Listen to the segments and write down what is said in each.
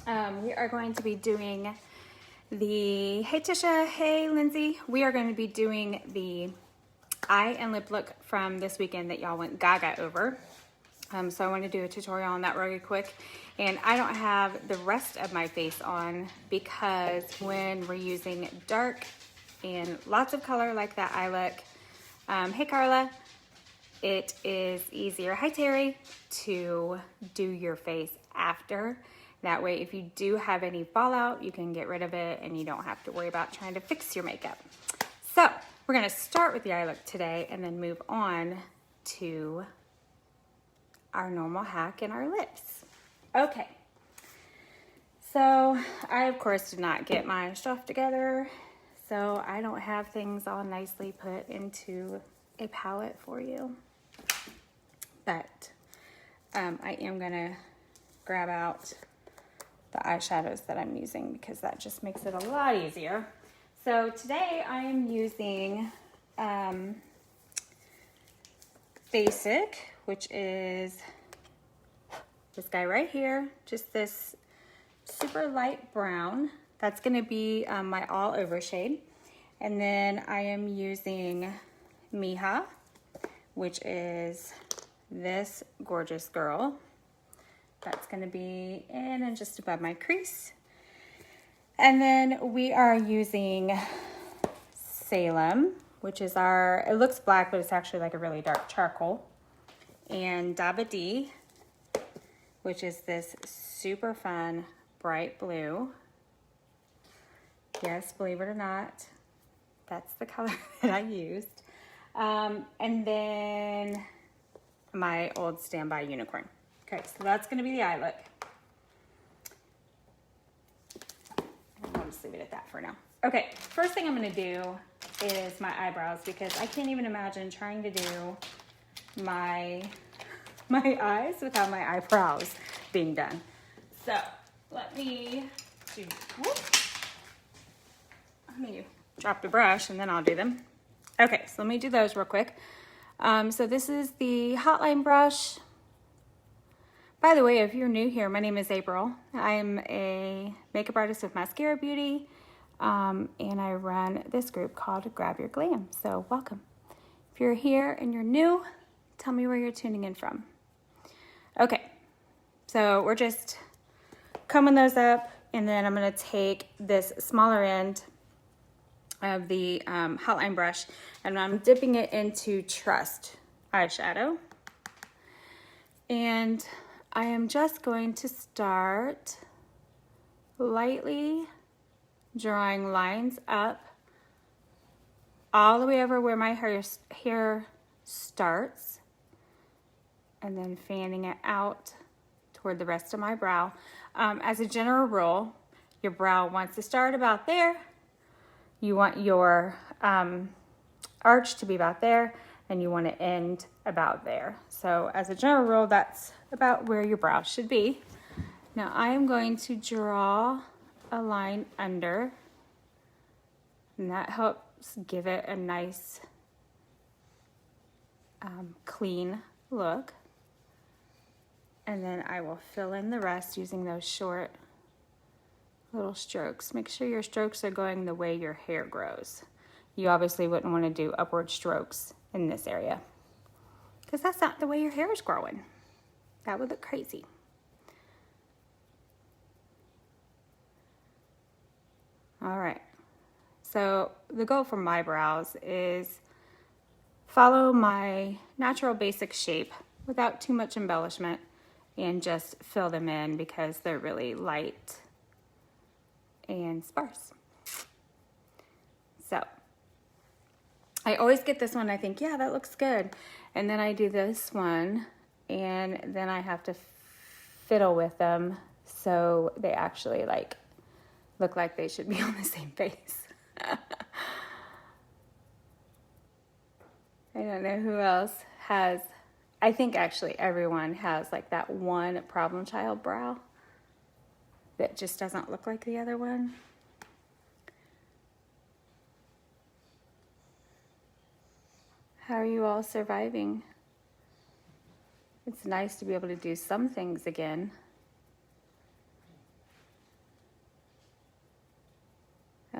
We are going to be doing hey Tisha, hey Lindsay. We are going to be doing the eye and lip look from this weekend that y'all went gaga over. So I want to do a tutorial on that really quick. And I don't have the rest of my face on because when we're using dark and lots of color like that eye look, hey Carla, it is easier, hi Terry, to do your face after. That way, if you do have any fallout, you can get rid of it and you don't have to worry about trying to fix your makeup. So we're gonna start with the eye look today and then move on to our normal hack and our lips. Okay, so I of course did not get my stuff together, so I don't have things all nicely put into a palette for you. But I am gonna grab out the eyeshadows that I'm using because that just makes it a lot easier. So today I am using Basic, which is this guy right here, just this super light brown. That's gonna be my all over shade. And then I am using Miha, which is this gorgeous girl. That's gonna be in and just above my crease. And then we are using Salem, which is it looks black, but it's actually like a really dark charcoal. And Dabadi, which is this super fun bright blue. Yes, believe it or not, that's the color that I used. And then my old Standby Unicorn. Okay, so that's gonna be the eye look. I'll just leave it at that for now. Okay, first thing I'm gonna do is my eyebrows because I can't even imagine trying to do my eyes without my eyebrows being done. So let me do, let me drop the brush and then I'll do them. Okay, so let me do those real quick. So this is the Hotline brush. By the way, if you're new here, my name is April. I'm a makeup artist with Mascara Beauty, and I run this group called Grab Your Glam, so welcome. If you're here and you're new, tell me where you're tuning in from. Okay, so we're just combing those up, and then I'm gonna take this smaller end of the Hotline brush, and I'm dipping it into Trust eyeshadow. And I am just going to start lightly drawing lines up all the way over where my hair starts, and then fanning it out toward the rest of my brow. As a general rule, your brow wants to start about there. You want your arch to be about there, and you want to end about there. So as a general rule, that's about where your brow should be. Now I am going to draw a line under, and that helps give it a nice clean look. And then I will fill in the rest using those short little strokes. Make sure your strokes are going the way your hair grows. You obviously wouldn't want to do upward strokes in this area because that's not the way your hair is growing. That would look crazy. All right, so the goal for my brows is follow my natural basic shape without too much embellishment and just fill them in because they're really light and sparse. So I always get this one, I think, yeah, that looks good. And then I do this one, and then I have to fiddle with them so they actually look like they should be on the same face. I don't know who else has, I think actually everyone has like that one problem child brow that just doesn't look like the other one. How are you all surviving? It's nice to be able to do some things again.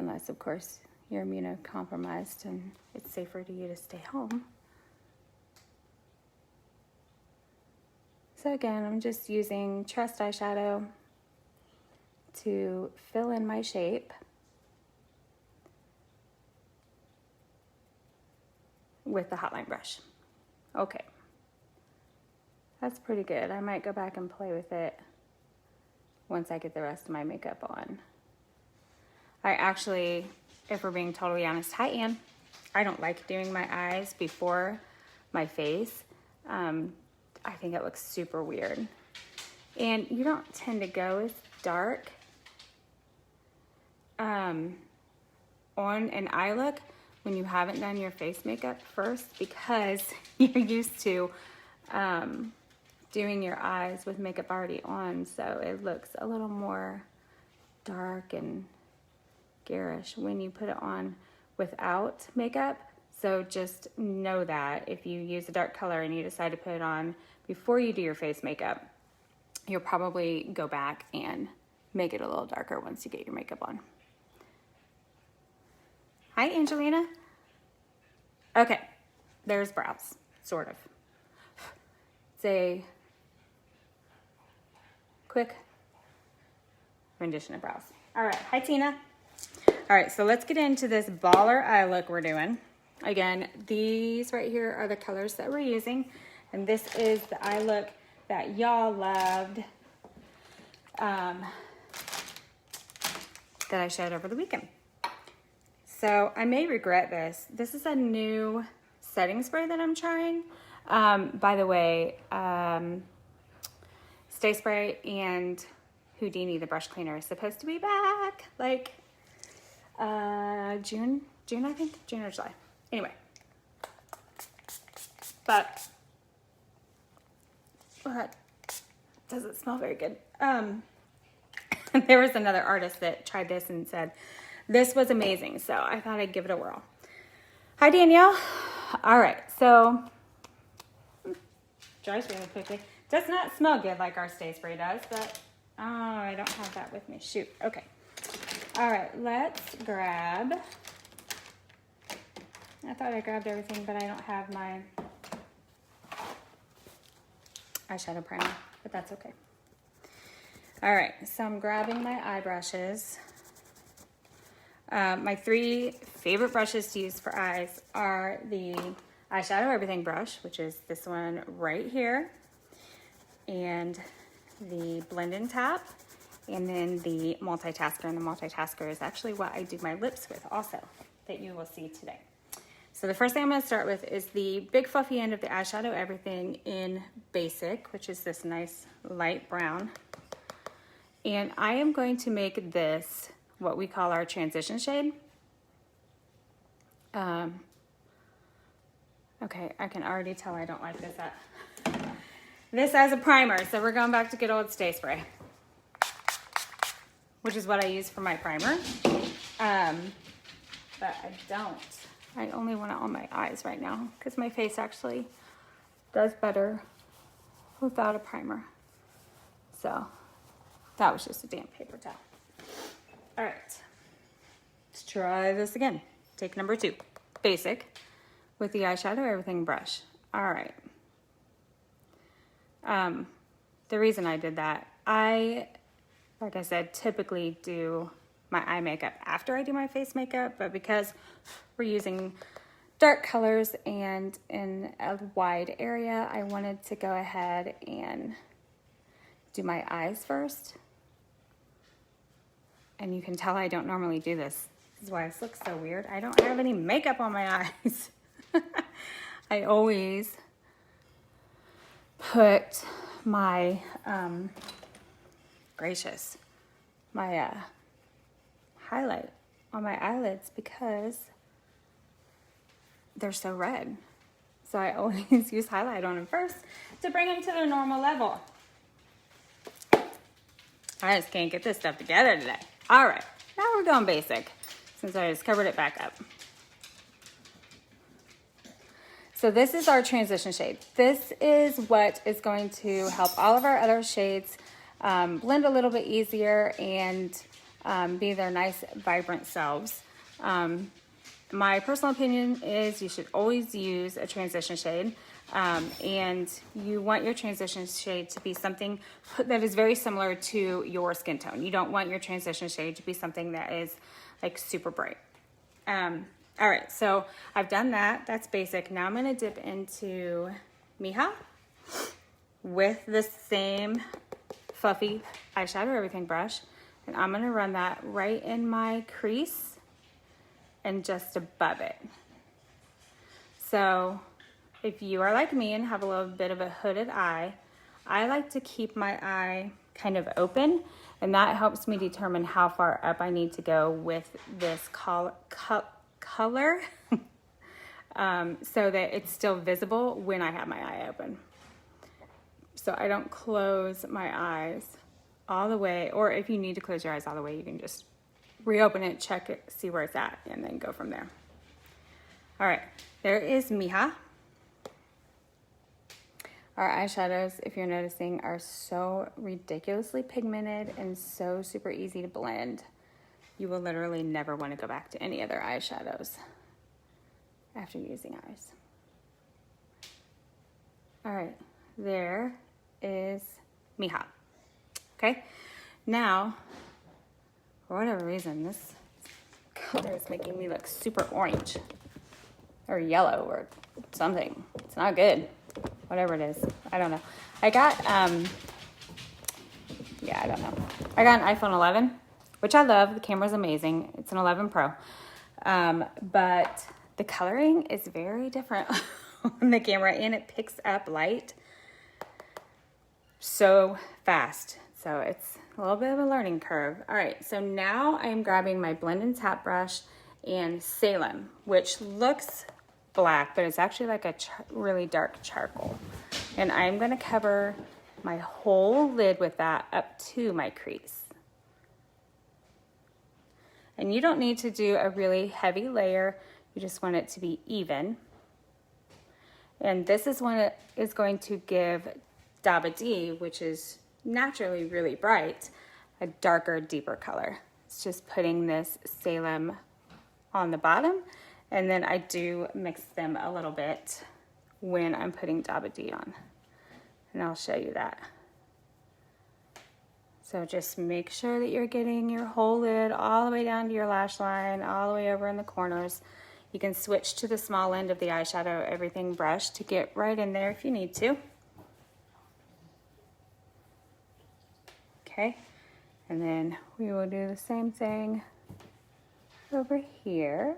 unless of course you're immunocompromised and it's safer for you to stay home. So again, I'm just using Trust eyeshadow to fill in my shape with the hotline brush. Okay, that's pretty good. I might go back and play with it once I get the rest of my makeup on. I actually, if we're being totally honest, hi Anne, I don't like doing my eyes before my face. I think it looks super weird. And you don't tend to go as dark on an eye look when you haven't done your face makeup first, because you're used to doing your eyes with makeup already on, so it looks a little more dark and garish when you put it on without makeup. So just know that if you use a dark color and you decide to put it on before you do your face makeup, you'll probably go back and make it a little darker once you get your makeup on. Hi, Angelina. Okay, there's brows, sort of. It's a quick rendition of brows. All right, hi, Tina. All right, so let's get into this baller eye look we're doing. Again, these right here are the colors that we're using, and this is the eye look that y'all loved that I showed over the weekend. So I may regret this. This is a new setting spray that I'm trying. By the way, Stay Spray and Houdini, the brush cleaner, is supposed to be back like June, I think, June or July. Anyway, but that doesn't smell very good. There was another artist that tried this and said this was amazing, so I thought I'd give it a whirl. Hi, Danielle. All right, so dries really quickly. Does not smell good like our Stay Spray does, but oh, I don't have that with me. Shoot. Okay. All right, let's grab. I thought I grabbed everything, but I don't have my eyeshadow primer, but that's okay. All right, so I'm grabbing my eye brushes. My three favorite brushes to use for eyes are the Eyeshadow Everything brush, which is this one right here, and the Blend and Tap, and then the Multitasker. And the Multitasker is actually what I do my lips with also, that you will see today. So the first thing I'm going to start with is the big fluffy end of the Eyeshadow Everything in Basic, which is this nice light brown. And I am going to make this what we call our transition shade. Okay, I can already tell I don't like this as a primer, so we're going back to good old Stay Spray, which is what I use for my primer. But I only want it on my eyes right now because my face actually does better without a primer. So that was just a damp paper towel. All right, let's try this again. Take number 2, Basic, with the Eyeshadow Everything brush. All right. The reason I did that, like I said, typically do my eye makeup after I do my face makeup, but because we're using dark colors and in a wide area, I wanted to go ahead and do my eyes first. And you can tell I don't normally do this. This is why this looks so weird. I don't have any makeup on my eyes. I always put my, my highlight on my eyelids because they're so red. So I always use highlight on them first to bring them to their normal level. I just can't get this stuff together today. All right, now we're going Basic since I just covered it back up. So this is our transition shade. This is what is going to help all of our other shades blend a little bit easier and be their nice, vibrant selves. My personal opinion is you should always use a transition shade. And you want your transition shade to be something that is very similar to your skin tone. You don't want your transition shade to be something that is like super bright. All right, so I've done that. That's basic. Now I'm gonna dip into Mija with the same fluffy eyeshadow everything brush. And I'm gonna run that right in my crease and just above it. So if you are like me and have a little bit of a hooded eye, I like to keep my eye kind of open, and that helps me determine how far up I need to go with this color so that it's still visible when I have my eye open. So I don't close my eyes all the way, or if you need to close your eyes all the way, you can just reopen it, check it, see where it's at, and then go from there. All right, there is Mija. Our eyeshadows, if you're noticing, are so ridiculously pigmented and so super easy to blend. You will literally never want to go back to any other eyeshadows after using ours. All right, there is Mija. Okay, now, for whatever reason, this color is making me look super orange or yellow or something. It's not good. Whatever it is, I don't know. I got, I don't know. I got an iPhone 11, which I love. The camera's amazing. It's an 11 Pro. But the coloring is very different on the camera, and it picks up light so fast. So it's a little bit of a learning curve. All right, so now I'm grabbing my Blend and Tap brush and Salem, which looks black, but it's actually like a really dark charcoal. And I'm gonna cover my whole lid with that up to my crease. And you don't need to do a really heavy layer. You just want it to be even. And this is when it is going to give Daba D, which is naturally really bright, a darker, deeper color. It's just putting this Salem on the bottom, and then I do mix them a little bit when I'm putting Daba D on. And I'll show you that. So just make sure that you're getting your whole lid all the way down to your lash line, all the way over in the corners. You can switch to the small end of the eyeshadow everything brush to get right in there if you need to. Okay, and then we will do the same thing over here.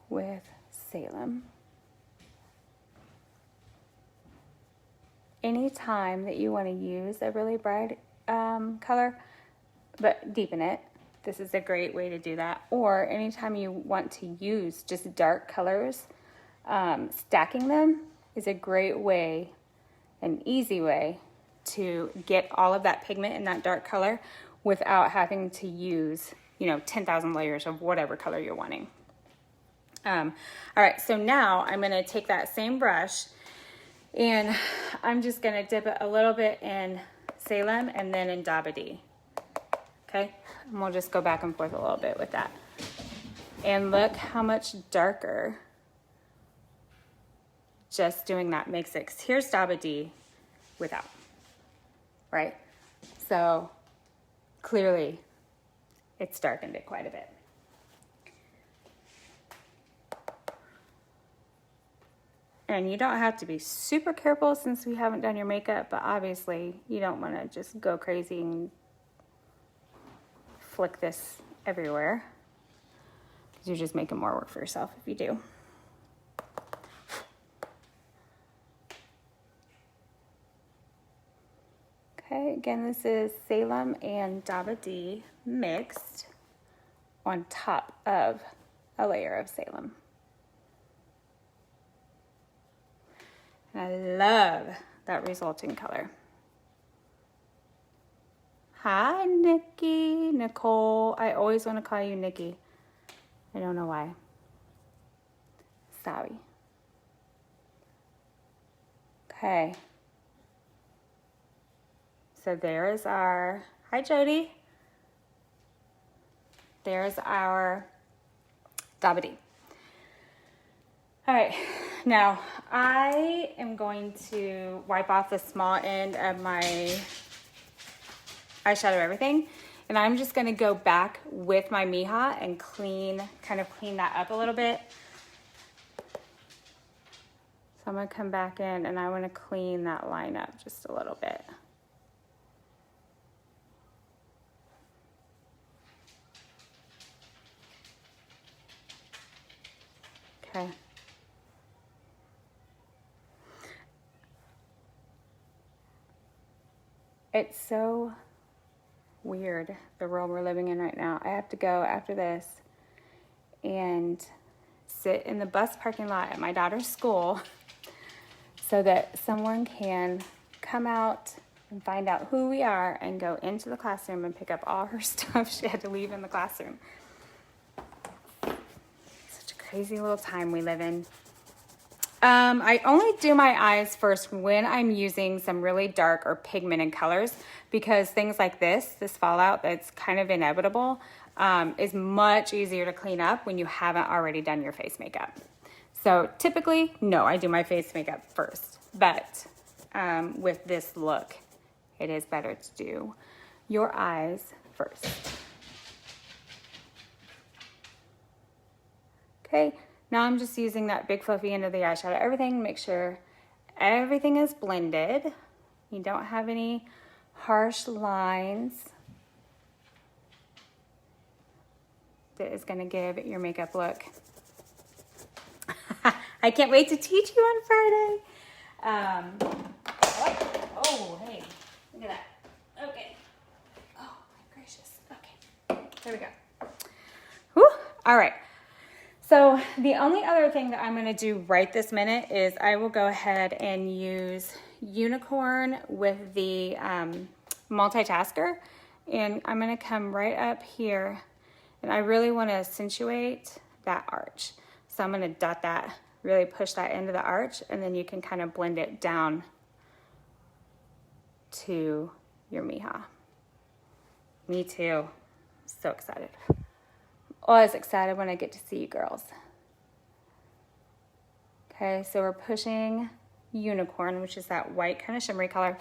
With Salem. Anytime that you want to use a really bright color, but deepen it, this is a great way to do that. Or anytime you want to use just dark colors, stacking them is a great way, an easy way to get all of that pigment in that dark color without having to use, 10,000 layers of whatever color you're wanting. All right, so now I'm gonna take that same brush and I'm just gonna dip it a little bit in Salem and then in Daba D. Okay, and we'll just go back and forth a little bit with that. And look how much darker just doing that makes it. 'Cause here's Daba D without, right? So clearly it's darkened it quite a bit. And you don't have to be super careful since we haven't done your makeup, but obviously you don't want to just go crazy and flick this everywhere, because you're just making more work for yourself if you do. Okay, again, this is Salem and Daba D mixed on top of a layer of Salem. And I love that resulting color. Hi, Nikki, Nicole. I always want to call you Nikki. I don't know why. Sorry. Okay. So there is our, hi Jody. There's our Dabadi. All right, now I am going to wipe off the small end of my eyeshadow everything, and I'm just gonna go back with my Mija and kind of clean that up a little bit. So I'm gonna come back in and I wanna clean that line up just a little bit. Okay. It's so weird, the world we're living in right now. I have to go after this and sit in the bus parking lot at my daughter's school so that someone can come out and find out who we are and go into the classroom and pick up all her stuff she had to leave in the classroom. Such a crazy little time we live in. I only do my eyes first when I'm using some really dark or pigmented colors, because things like this fallout that's kind of inevitable, is much easier to clean up when you haven't already done your face makeup. So typically, no, I do my face makeup first, but with this look, it is better to do your eyes first. Okay. Now I'm just using that big fluffy end of the eyeshadow, everything, make sure everything is blended. You don't have any harsh lines. That is gonna give your makeup look. I can't wait to teach you on Friday. Oh, hey, look at that. Okay. Oh my gracious, okay, there we go. Whew, all right. So the only other thing that I'm gonna do right this minute is I will go ahead and use Unicorn with the multitasker, and I'm gonna come right up here, and I really wanna accentuate that arch. So I'm gonna dot that, really push that into the arch, and then you can kind of blend it down to your Mija. Me too, so excited. Always excited when I get to see you girls. Okay, so we're pushing Unicorn, which is that white kind of shimmery color,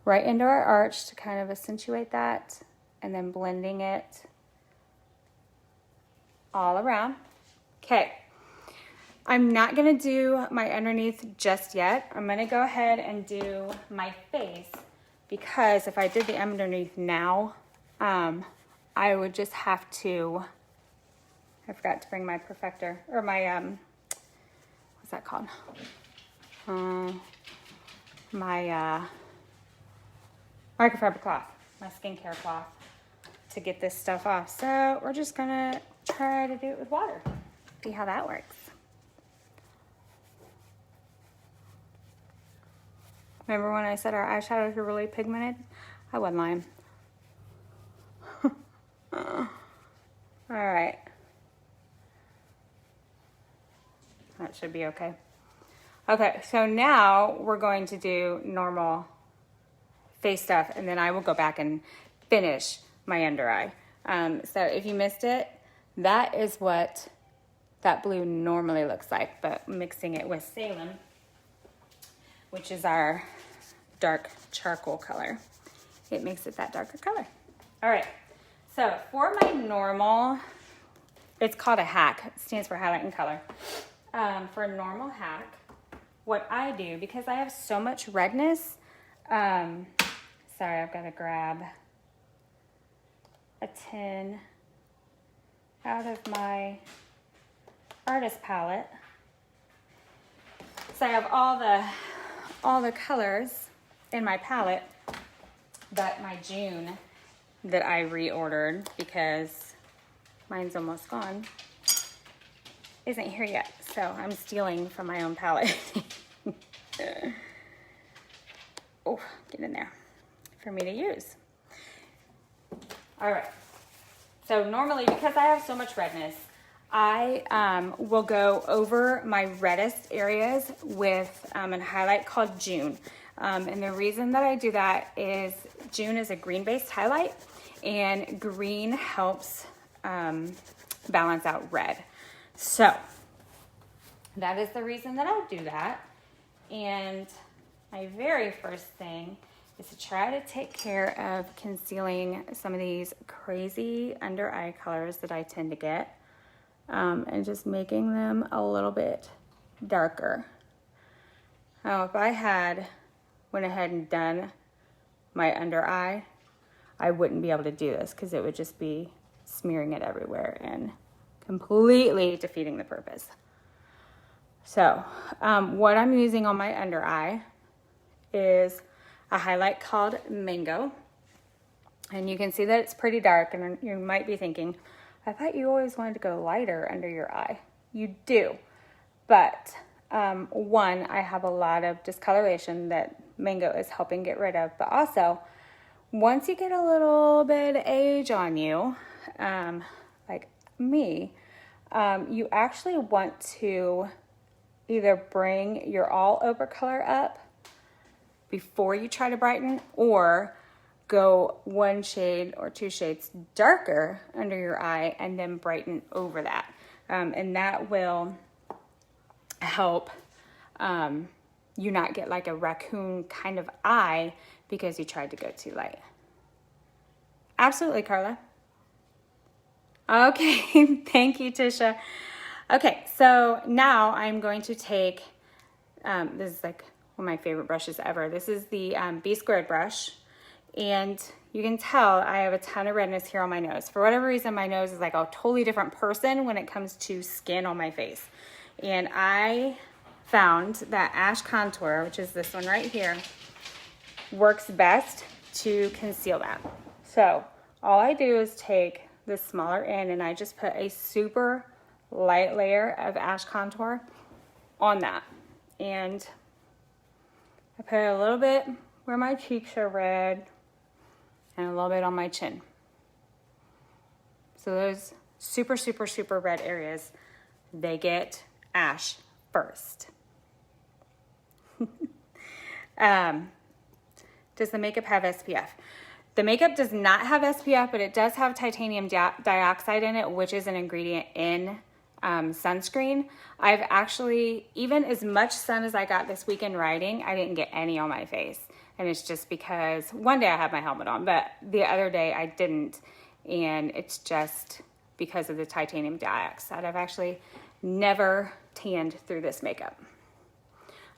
right into our arch to kind of accentuate that, and then blending it all around. Okay, I'm not gonna do my underneath just yet. I'm gonna go ahead and do my face, because if I did the underneath now, I would just have to, I forgot to bring my perfector, or my, what's that called? My microfiber cloth, my skincare cloth, to get this stuff off. So we're just gonna try to do it with water. See how that works. Remember when I said our eyeshadows were really pigmented? I wasn't lying. All right. That should be okay. Okay, so now we're going to do normal face stuff, and then I will go back and finish my under eye. So if you missed it, that is what that blue normally looks like, but mixing it with Salem, which is our dark charcoal color, it makes it that darker color. All right, so for my normal, it's called a hack. It stands for highlight and color. For a normal hack, what I do, because I have so much redness, sorry, I've got to grab a tin out of my artist palette. So I have all the colors in my palette, but my June that I reordered because mine's almost gone isn't here yet. So I'm stealing from my own palette. Oh, get in there for me to use. All right. So normally, because I have so much redness, I will go over my reddest areas with a highlight called June. And the reason that I do that is June is a green-based highlight, and green helps balance out red. So that is the reason that I'll do that. And my very first thing is to try to take care of concealing some of these crazy under eye colors that I tend to get, and just making them a little bit darker. Now, if I had went ahead and done my under eye, I wouldn't be able to do this because it would just be smearing it everywhere and completely defeating the purpose. So what I'm using on my under eye is a highlight called Mango. And you can see that it's pretty dark, and you might be thinking, I thought you always wanted to go lighter under your eye. You do, but one, I have a lot of discoloration that Mango is helping get rid of, but also once you get a little bit of age on you, like me, you actually want to either bring your all over color up before you try to brighten, or go one shade or two shades darker under your eye and then brighten over that. And that will help you not get like a raccoon kind of eye because you tried to go too light. Absolutely, Carla. Okay, thank you, Tisha. Okay, so now I'm going to take, this is like one of my favorite brushes ever. This is the B Squared brush. And you can tell I have a ton of redness here on my nose. For whatever reason, my nose is like a totally different person when it comes to skin on my face. And I found that Ash Contour, which is this one right here, works best to conceal that. So all I do is take this smaller end and I just put a super light layer of Ash Contour on that. And I put a little bit where my cheeks are red and a little bit on my chin. So those super, super, super red areas, they get ash first. Does the makeup have SPF? The makeup does not have SPF, but it does have titanium dioxide in it, which is an ingredient in sunscreen. I've actually, even as much sun as I got this weekend riding, I didn't get any on my face. And it's just because one day I had my helmet on, but the other day I didn't. And it's just because of the titanium dioxide. I've actually never tanned through this makeup.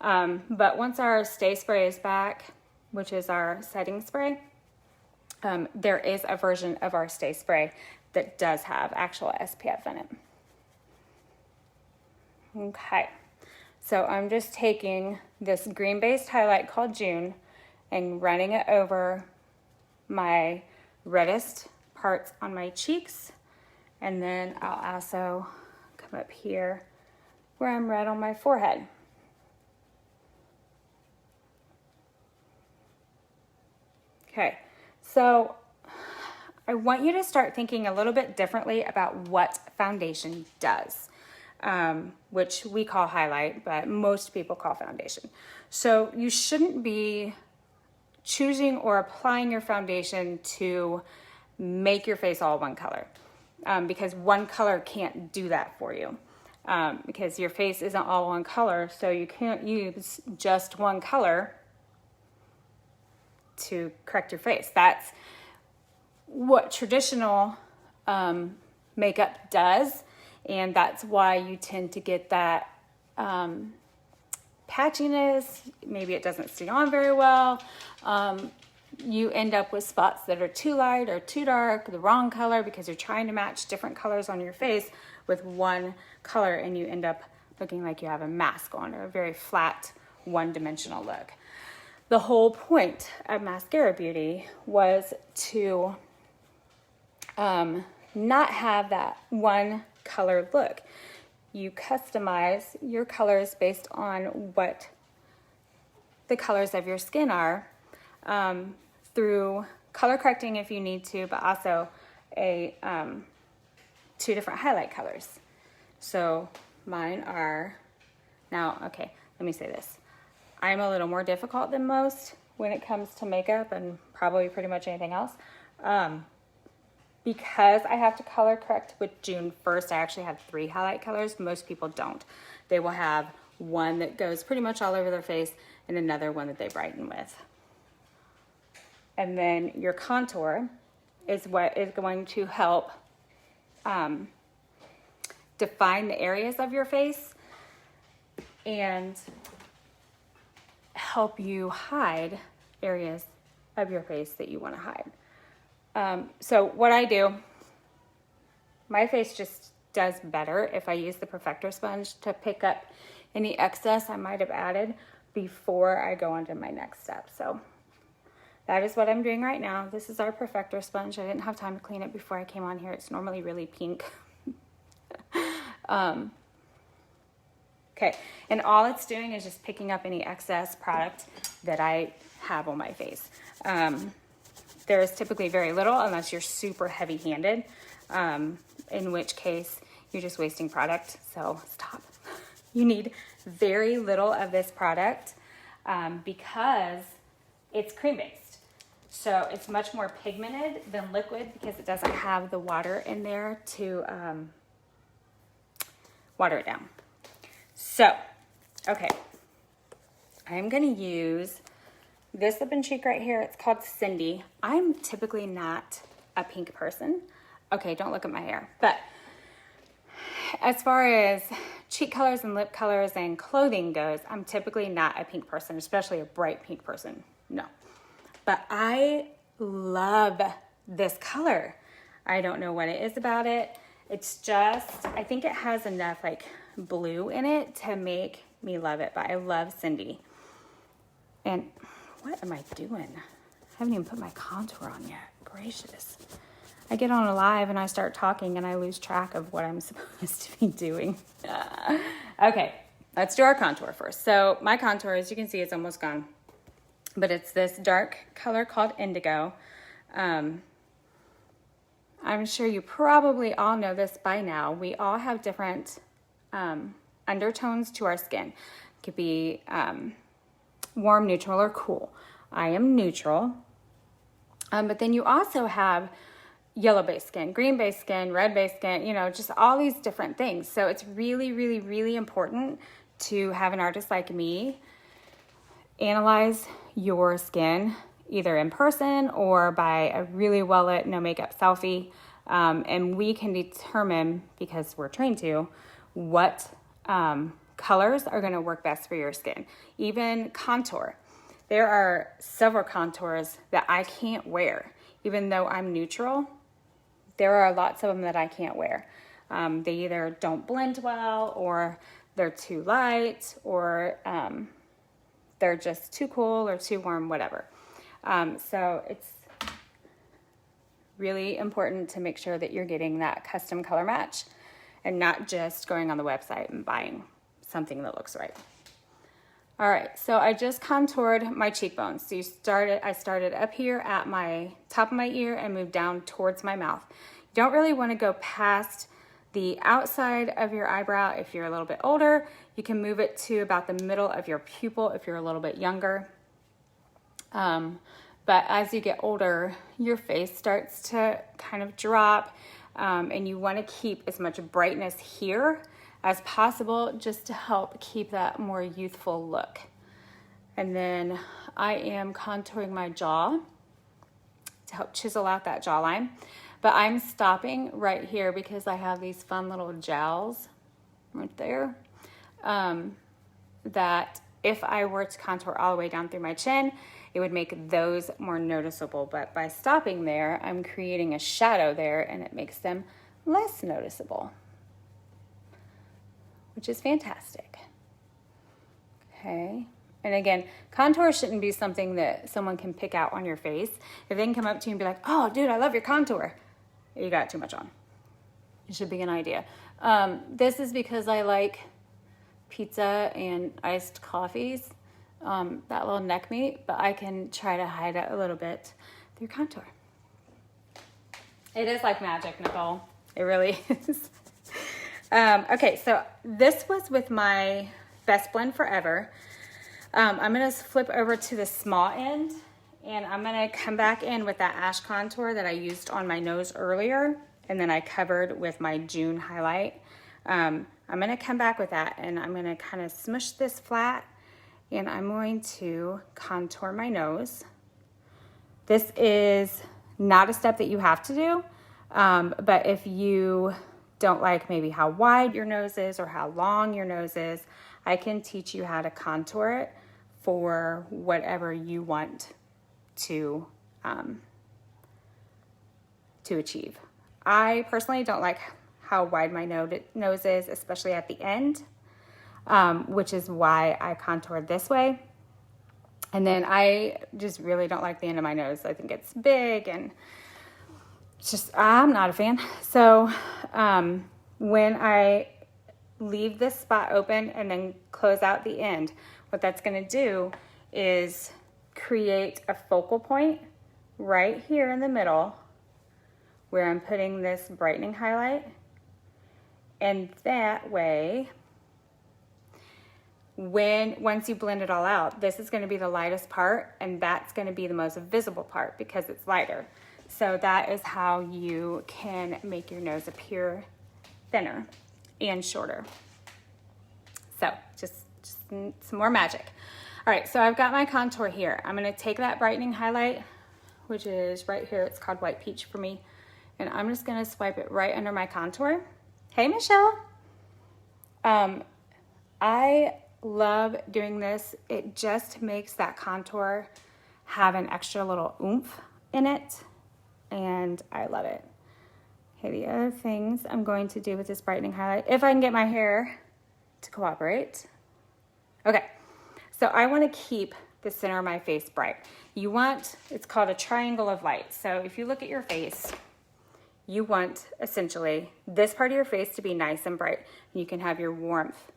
But once our Stay Spray is back, which is our setting spray, there is a version of our Stay Spray that does have actual SPF in it. Okay, so I'm just taking this green-based highlight called June and running it over my reddest parts on my cheeks. And then I'll also come up here where I'm red on my forehead. Okay, so I want you to start thinking a little bit differently about what foundation does, which we call highlight, but most people call foundation. So you shouldn't be choosing or applying your foundation to make your face all one color, because one color can't do that for you, because your face isn't all one color, so you can't use just one color to correct your face. That's what traditional makeup does, and that's why you tend to get that patchiness. Maybe it doesn't stay on very well. You end up with spots that are too light or too dark, the wrong color, because you're trying to match different colors on your face with one color, and you end up looking like you have a mask on or a very flat, one-dimensional look. The whole point of Mascara Beauty was to not have that one color look. You customize your colors based on what the colors of your skin are, through color correcting if you need to, but also two different highlight colors. So mine are, now, okay, let me say this. I'm a little more difficult than most when it comes to makeup and probably pretty much anything else. Because I have to color correct with June 1st, I actually have 3 highlight colors. Most people don't. They will have one that goes pretty much all over their face and another one that they brighten with. And then your contour is what is going to help define the areas of your face and help you hide areas of your face that you want to hide. So what I do, my face just does better if I use the Perfector sponge to pick up any excess I might have added before I go on to my next step. So that is what I'm doing right now. This is our Perfector sponge. I didn't have time to clean it before I came on here. It's normally really pink. Okay, and all it's doing is just picking up any excess product that I have on my face. There is typically very little unless you're super heavy-handed, in which case you're just wasting product, so stop. You need very little of this product because it's cream-based. So it's much more pigmented than liquid because it doesn't have the water in there to water it down. So, okay, I'm gonna use this lip and cheek right here. It's called Cindy. I'm typically not a pink person. Okay, don't look at my hair. But as far as cheek colors and lip colors and clothing goes, I'm typically not a pink person, especially a bright pink person. No. But I love this color. I don't know what it is about it. It's just, I think it has enough like blue in it to make me love it. But I love Cindy. And what am I doing? I haven't even put my contour on yet. Gracious. I get on a live and I start talking and I lose track of what I'm supposed to be doing. Okay, let's do our contour first. So my contour, as you can see, it's almost gone. But it's this dark color called Indigo. I'm sure you probably all know this by now. We all have different undertones to our skin. It could be warm, neutral, or cool. I am neutral. But then you also have yellow-based skin, green-based skin, red-based skin, you know, just all these different things. So it's really, really, really important to have an artist like me analyze your skin either in person or by a really well-lit, no makeup selfie. And we can determine, because we're trained to, what colors are going to work best for your skin. Even contour. There are several contours that I can't wear. Even though I'm neutral, there are lots of them that I can't wear. They either don't blend well, or they're too light, or they're just too cool or too warm, whatever. So it's really important to make sure that you're getting that custom color match and not just going on the website and buying something that looks right. All right, so I just contoured my cheekbones. So I started up here at my top of my ear and moved down towards my mouth. You don't really want to go past the outside of your eyebrow if you're a little bit older. You can move it to about the middle of your pupil if you're a little bit younger. But as you get older, your face starts to kind of drop, and you want to keep as much brightness here as possible just to help keep that more youthful look. And then I am contouring my jaw to help chisel out that jawline. But I'm stopping right here because I have these fun little jowls right there that if I were to contour all the way down through my chin, it would make those more noticeable. But by stopping there, I'm creating a shadow there and it makes them less noticeable, which is fantastic. Okay. And again, contour shouldn't be something that someone can pick out on your face. If they can come up to you and be like, oh, dude, I love your contour, you got too much on. It should be an idea. This is because I like pizza and iced coffees, that little neck meat, but I can try to hide it a little bit through contour. It is like magic, Nicole. It really is. Okay, so this was with my Best Blend Forever. I'm gonna flip over to the small end, and I'm gonna come back in with that ash contour that I used on my nose earlier, and then I covered with my June highlight. I'm gonna come back with that, and I'm gonna kind of smush this flat, and I'm going to contour my nose. This is not a step that you have to do, but if you don't like maybe how wide your nose is or how long your nose is, I can teach you how to contour it for whatever you want to achieve. I personally don't like how wide my nose is, especially at the end, which is why I contoured this way. And then I just really don't like the end of my nose. I think it's big and it's just, I'm not a fan. So when I leave this spot open and then close out the end, what that's gonna do is create a focal point right here in the middle where I'm putting this brightening highlight. And that way, once you blend it all out, this is going to be the lightest part, and that's going to be the most visible part because it's lighter. So that is how you can make your nose appear thinner and shorter. So just some more magic. All right, so I've got my contour here. I'm going to take that brightening highlight, which is right here. It's called White Peach for me. And I'm just going to swipe it right under my contour. Hey, Michelle. I love doing this. It just makes that contour have an extra little oomph in it, and I love it. Okay, the other things I'm going to do with this brightening highlight, if I can get my hair to cooperate. Okay, so I want to keep the center of my face bright. It's called a triangle of light. So if you look at your face, you want essentially this part of your face to be nice and bright. You can have your warmth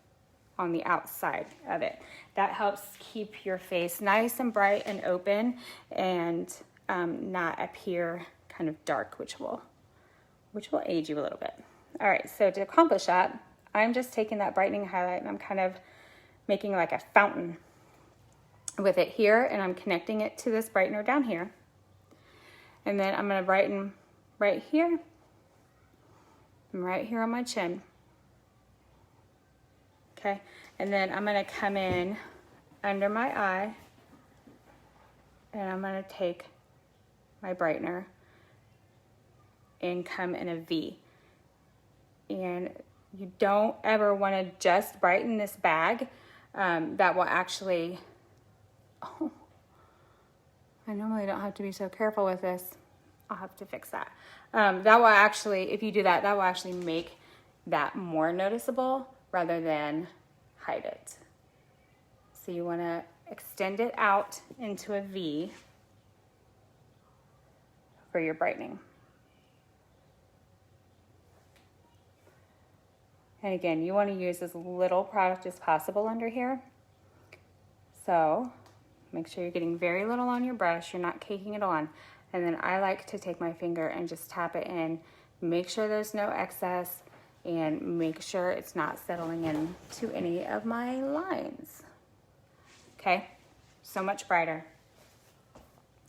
on the outside of it. That helps keep your face nice and bright and open and not appear kind of dark, which will age you a little bit. All right, so to accomplish that, I'm just taking that brightening highlight and I'm kind of making like a fountain with it here, and I'm connecting it to this brightener down here. And then I'm gonna brighten right here and right here on my chin. Okay, and then I'm gonna come in under my eye and I'm gonna take my brightener and come in a V. And you don't ever wanna just brighten this bag. That will actually, oh, I normally don't have to be so careful with this. I'll have to fix that. That will actually, if you do that, that will actually make that more noticeable rather than hide it. So you want to extend it out into a V for your brightening. And again, you want to use as little product as possible under here. So make sure you're getting very little on your brush, you're not caking it on. And then I like to take my finger and just tap it in, make sure there's no excess, and make sure it's not settling into any of my lines. Okay, so much brighter.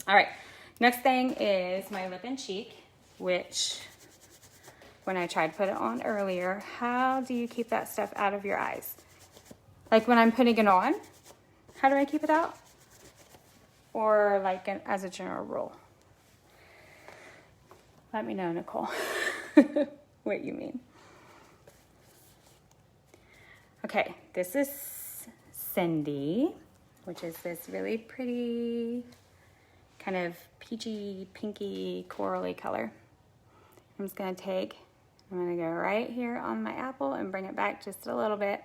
All right, next thing is my lip and cheek, which when I tried to put it on earlier, how do you keep that stuff out of your eyes? Like when I'm putting it on, how do I keep it out? Or like as a general rule? Let me know, Nicole, what you mean. Okay, this is Cindy, which is this really pretty kind of peachy, pinky, corally color. I'm just gonna go right here on my apple and bring it back just a little bit.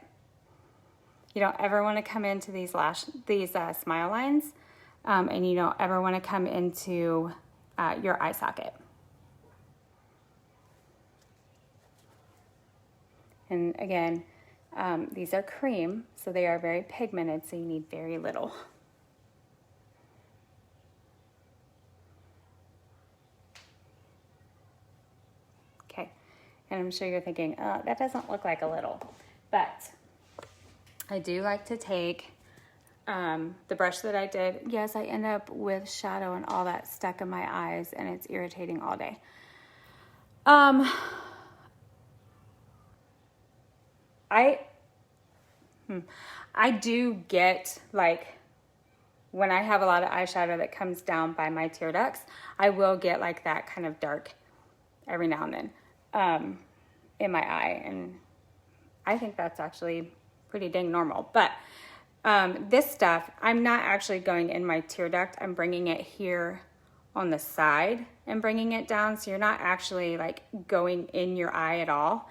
You don't ever wanna come into these smile lines, and you don't ever wanna come into your eye socket. And again, these are cream, so they are very pigmented, so you need very little. Okay, and I'm sure you're thinking, oh, that doesn't look like a little, but I do like to take the brush that I did, yes, I end up with shadow and all that stuck in my eyes, and it's irritating all day. I do get, like, when I have a lot of eyeshadow that comes down by my tear ducts, I will get like that kind of dark every now and then in my eye, and I think that's actually pretty dang normal. But this stuff, I'm not actually going in my tear duct. I'm bringing it here on the side and bringing it down, so you're not actually like going in your eye at all.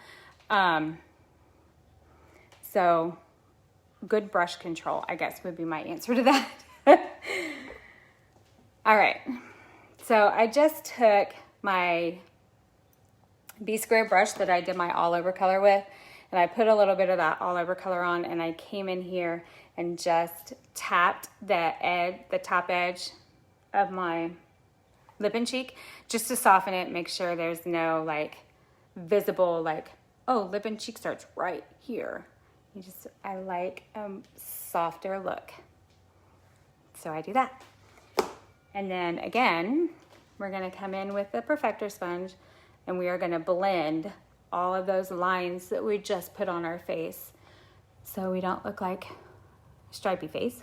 So good brush control, I guess, would be my answer to that. All right, so I just took my B-square brush that I did my all over color with, and I put a little bit of that all over color on, and I came in here and just tapped the top edge of my lip and cheek just to soften it, make sure there's no like visible like, oh, lip and cheek starts right here. I like a softer look. So I do that. And then again, we're gonna come in with the Perfector sponge, and we are gonna blend all of those lines that we just put on our face, so we don't look like a stripy face.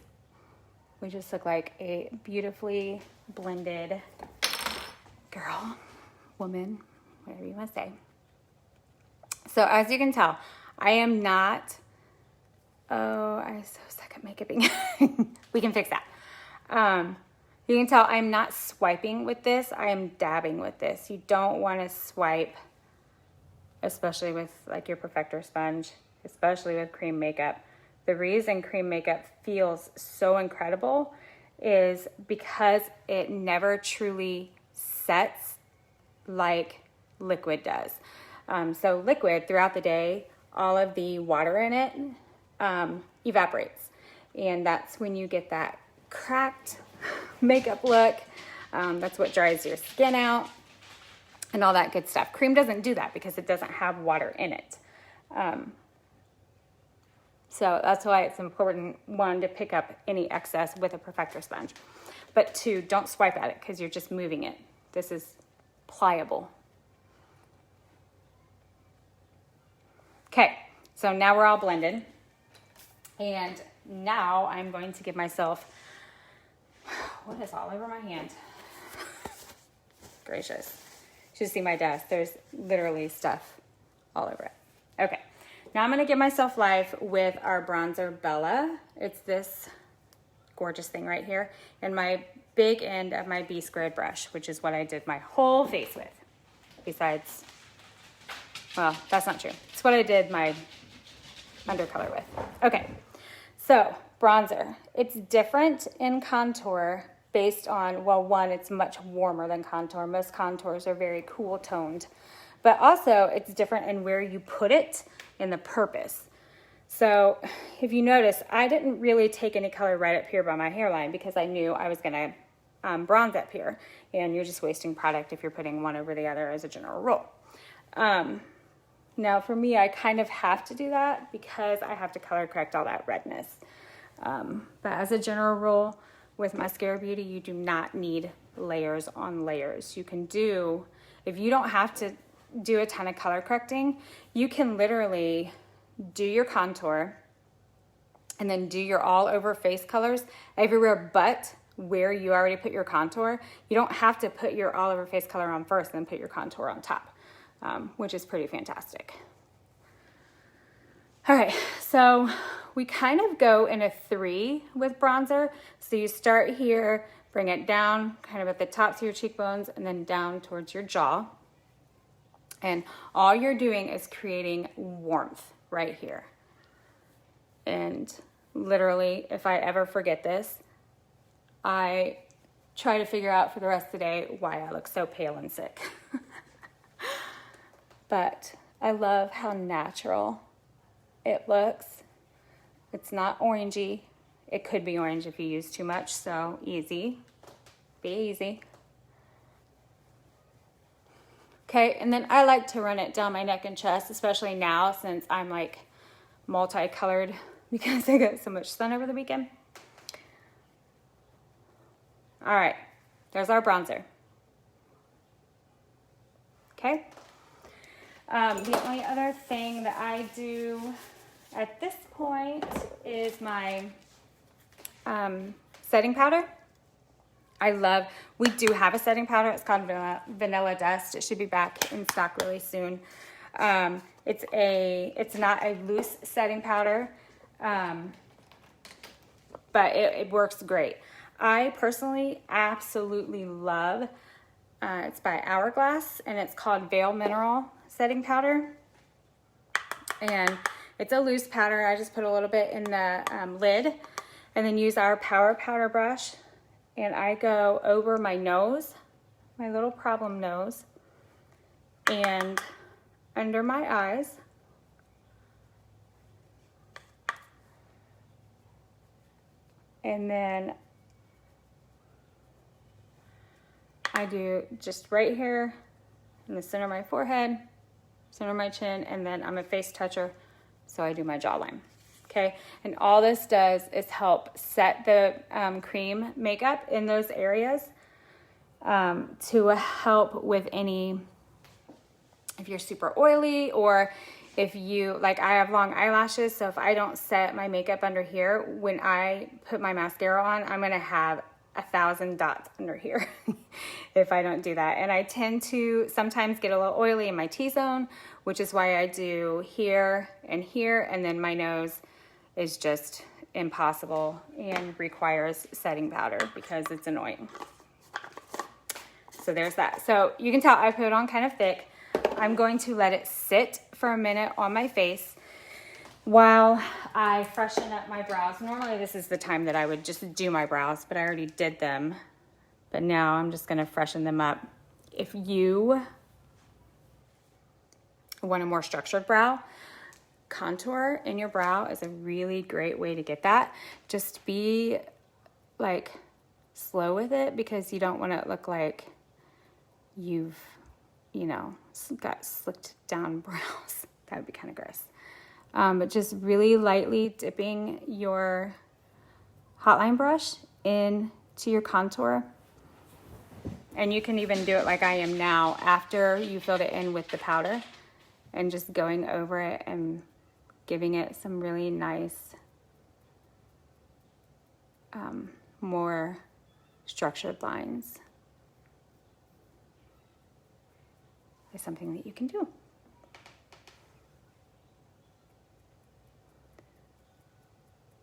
We just look like a beautifully blended girl, woman, whatever you want to say. So as you can tell, I am not, I'm so stuck at makeuping. We can fix that. You can tell I'm not swiping with this, I am dabbing with this. You don't want to swipe, especially with like your Perfector sponge, especially with cream makeup. The reason cream makeup feels so incredible is because it never truly sets like liquid does. So liquid, throughout the day, all of the water in it evaporates. And that's when you get that cracked makeup look. That's what dries your skin out and all that good stuff. Cream doesn't do that because it doesn't have water in it. So that's why it's important, one, to pick up any excess with a Perfector sponge, but two, don't swipe at it because you're just moving it. This is pliable. Okay, so now we're all blended, and now I'm going to give myself, what is all over my hand? Gracious. You should see my desk. There's literally stuff all over it. Okay, now I'm gonna give myself life with our bronzer Bella. It's this gorgeous thing right here, and my big end of my B-squared brush, which is what I did my whole face with. Besides, well, that's not true. It's what I did my undercolor with. Okay, so bronzer. It's different in contour based on, well, one, it's much warmer than contour. Most contours are very cool toned, but also it's different in where you put it and the purpose. So if you notice, I didn't really take any color right up here by my hairline because I knew I was gonna bronze up here, and you're just wasting product if you're putting one over the other as a general rule. Now for me, I kind of have to do that because I have to color correct all that redness. But as a general rule, with Mascara Beauty, you do not need layers on layers. You can do, if you don't have to do a ton of color correcting, you can literally do your contour and then do your all over face colors everywhere but where you already put your contour. You don't have to put your all over face color on first and then put your contour on top, which is pretty fantastic. All right, so we kind of go in a 3 with bronzer. So you start here, bring it down kind of at the tops of your cheekbones and then down towards your jaw. And all you're doing is creating warmth right here. And literally, if I ever forget this, I try to figure out for the rest of the day why I look so pale and sick. But I love how natural it looks. It's not orangey. It could be orange if you use too much, so easy. Be easy. Okay, and then I like to run it down my neck and chest, especially now since I'm like multicolored because I got so much sun over the weekend. All right, there's our bronzer. Okay. The only other thing that I do at this point is my setting powder. We do have a setting powder. It's called Vanilla Dust. It should be back in stock really soon. It's not a loose setting powder, but it works great. I personally absolutely love, it's by Hourglass, and it's called Veil Mineral Setting Powder. And it's a loose powder. I just put a little bit in the lid and then use our Power Powder brush. And I go over my nose, my little problem nose, and under my eyes. And then I do just right here in the center of my forehead, center of my chin, and then I'm a face toucher, so I do my jawline. Okay, and all this does is help set the cream makeup in those areas to help with any, if you're super oily, or if you, like I have long eyelashes, so if I don't set my makeup under here, when I put my mascara on, I'm gonna have 1,000 dots under here if I don't do that. And I tend to sometimes get a little oily in my T-zone, which is why I do here, and then my nose is just impossible and requires setting powder because it's annoying. So there's that. So you can tell I put it on kind of thick. I'm going to let it sit for a minute on my face while I freshen up my brows. Normally this is the time that I would just do my brows, but I already did them. But now I'm just gonna freshen them up. If you want a more structured brow, contour in your brow is a really great way to get that. Just be like slow with it, because you don't want it to look like you've, got slicked down brows. That would be kind of gross. But just really lightly dipping your hotline brush into your contour. And you can even do it like I am now after you filled it in with the powder, and just going over it and giving it some really nice, more structured lines is something that you can do.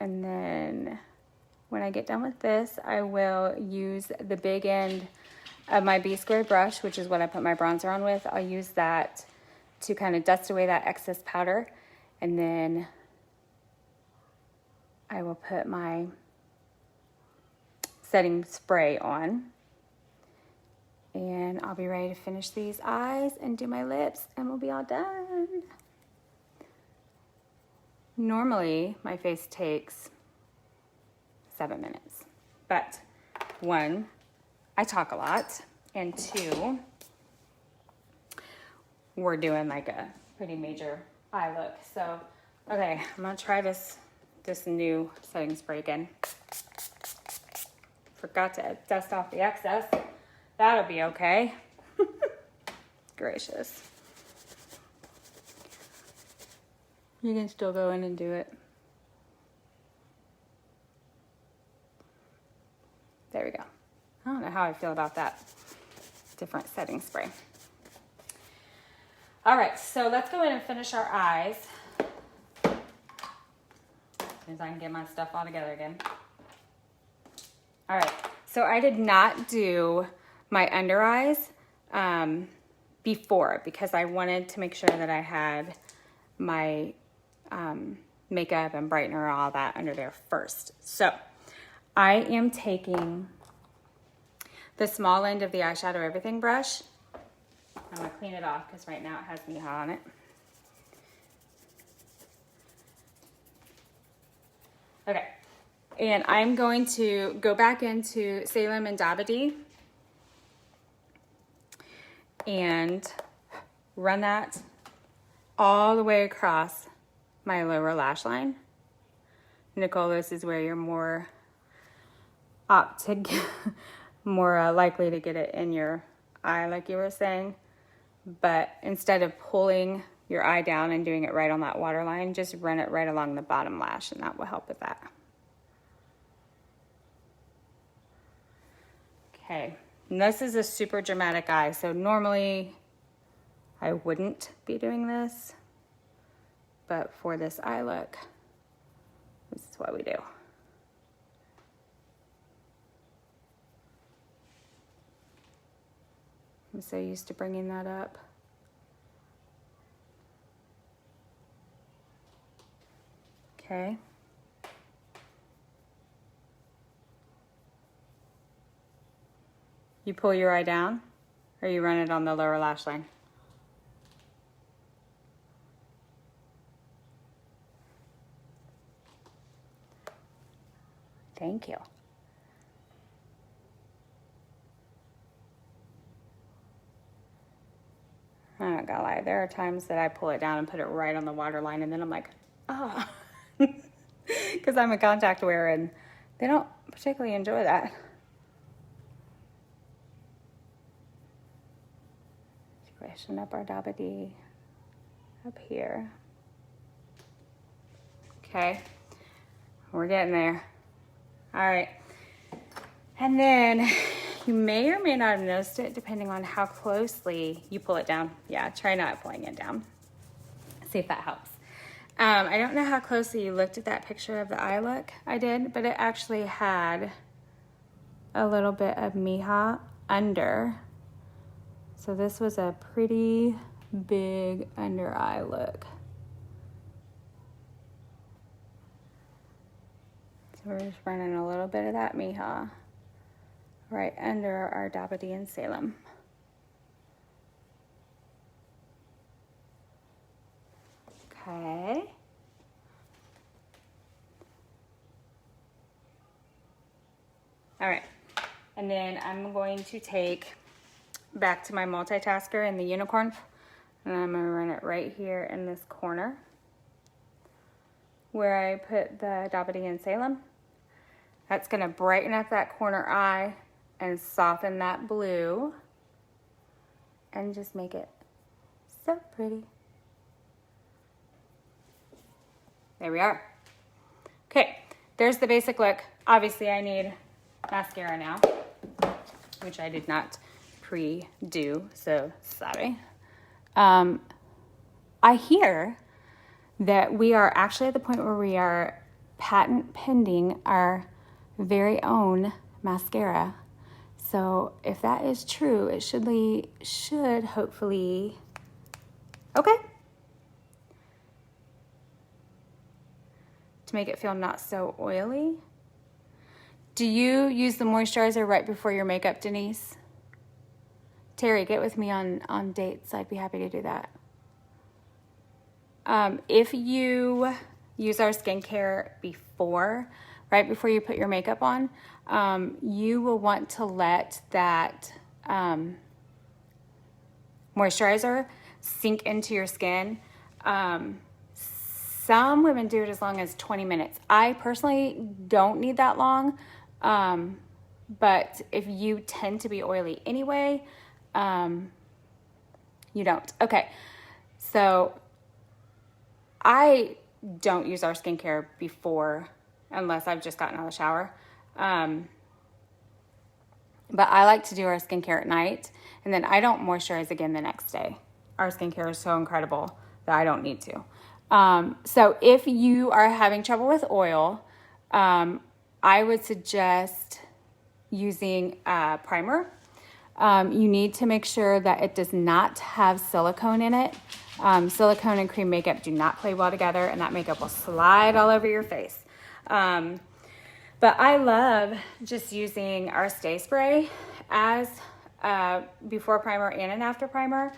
And then when I get done with this, I will use the big end of my B-squared brush, which is what I put my bronzer on with. I'll use that to kind of dust away that excess powder. And then I will put my setting spray on. And I'll be ready to finish these eyes and do my lips, and we'll be all done. Normally, my face takes 7 minutes. But 1, I talk a lot. And 2, we're doing like a pretty major eye look. So, okay, I'm gonna try this new setting spray again. Forgot to dust off the excess. That'll be okay. Gracious. You can still go in and do it. There we go. I don't know how I feel about that different setting spray. All right, so let's go in and finish our eyes. As I can get my stuff all together again. All right, so I did not do my under eyes before, because I wanted to make sure that I had my makeup and brightener, all that under there first. So I am taking the small end of the eyeshadow everything brush. I'm gonna clean it off because right now it has Miha on it. Okay, and I'm going to go back into Salem and Dabadi and run that all the way across my lower lash line. Nicole, this is where you're more apt to more likely to get it in your eye, like you were saying. But instead of pulling your eye down and doing it right on that waterline, just run it right along the bottom lash, and that will help with that. Okay, and this is a super dramatic eye, so normally I wouldn't be doing this, but for this eye look, this is what we do. I'm so used to bringing that up. Okay. You pull your eye down, or you run it on the lower lash line? Thank you. I'm not gonna lie, there are times that I pull it down and put it right on the waterline, and then I'm like, ah, because I'm a contact wearer, and they don't particularly enjoy that. Squishing up our Dabba-Dee up here. Okay, we're getting there. All right, and then you may or may not have noticed it depending on how closely you pull it down. Yeah, try not pulling it down. See if that helps. I don't know how closely you looked at that picture of the eye look I did, but it actually had a little bit of Miha under. So this was a pretty big under eye look. So we're just running a little bit of that Miha right under our Dabba-Dee and Salem. Okay. All right, and then I'm going to take back to my multitasker in the unicorn, and I'm gonna run it right here in this corner where I put the Dabba-Dee and Salem. That's gonna brighten up that corner eye and soften that blue and just make it so pretty. There we are. Okay, there's the basic look. Obviously I need mascara now, which I did not pre-do, so sorry. I hear that we are actually at the point where we are patent pending our very own mascara. So if that is true, it should hopefully, okay, to make it feel not so oily. Do you use the moisturizer right before your makeup, Denise? Terry, get with me on dates. I'd be happy to do that. If you use our skincare right before you put your makeup on, you will want to let that moisturizer sink into your skin. Some women do it as long as 20 minutes. I personally don't need that long, but if you tend to be oily anyway, you don't. Okay, so I don't use our skincare before, unless I've just gotten out of the shower. But I like to do our skincare at night, and then I don't moisturize again the next day. Our skincare is so incredible that I don't need to. So if you are having trouble with oil, I would suggest using a primer. You need to make sure that it does not have silicone in it. Silicone and cream makeup do not play well together, and that makeup will slide all over your face. But I love just using our Stay Spray as a before primer and an after primer.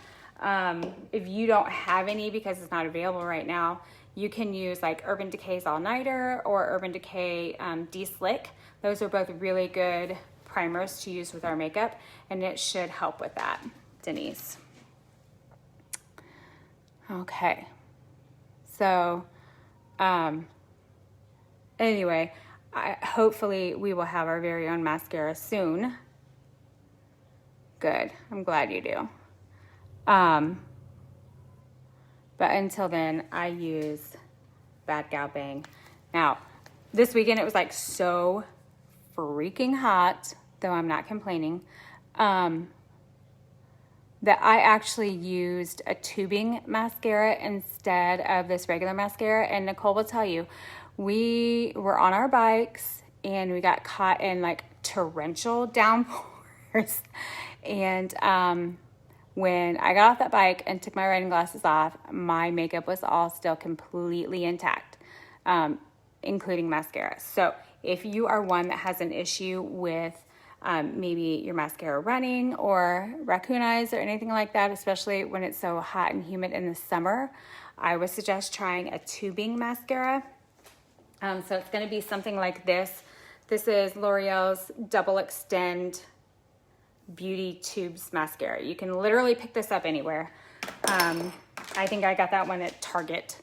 If you don't have any because it's not available right now, you can use like Urban Decay's All Nighter or Urban Decay De-Slick. Those are both really good primers to use with our makeup, and it should help with that, Denise. Okay, so anyway, hopefully we will have our very own mascara soon, Good. I'm glad you do. But until then, I use Bad Gal Bang. Now, this weekend it was like so freaking hot, though I'm not complaining, that I actually used a tubing mascara instead of this regular mascara. And Nicole will tell you, we were on our bikes and we got caught in like torrential downpours. And when I got off that bike and took my riding glasses off, my makeup was all still completely intact, including mascara. So if you are one that has an issue with maybe your mascara running or raccoon eyes or anything like that, especially when it's so hot and humid in the summer, I would suggest trying a tubing mascara. So it's going to be something like this. This is L'Oreal's Double Extend Beauty Tubes Mascara. You can literally pick this up anywhere. I think I got that one at Target.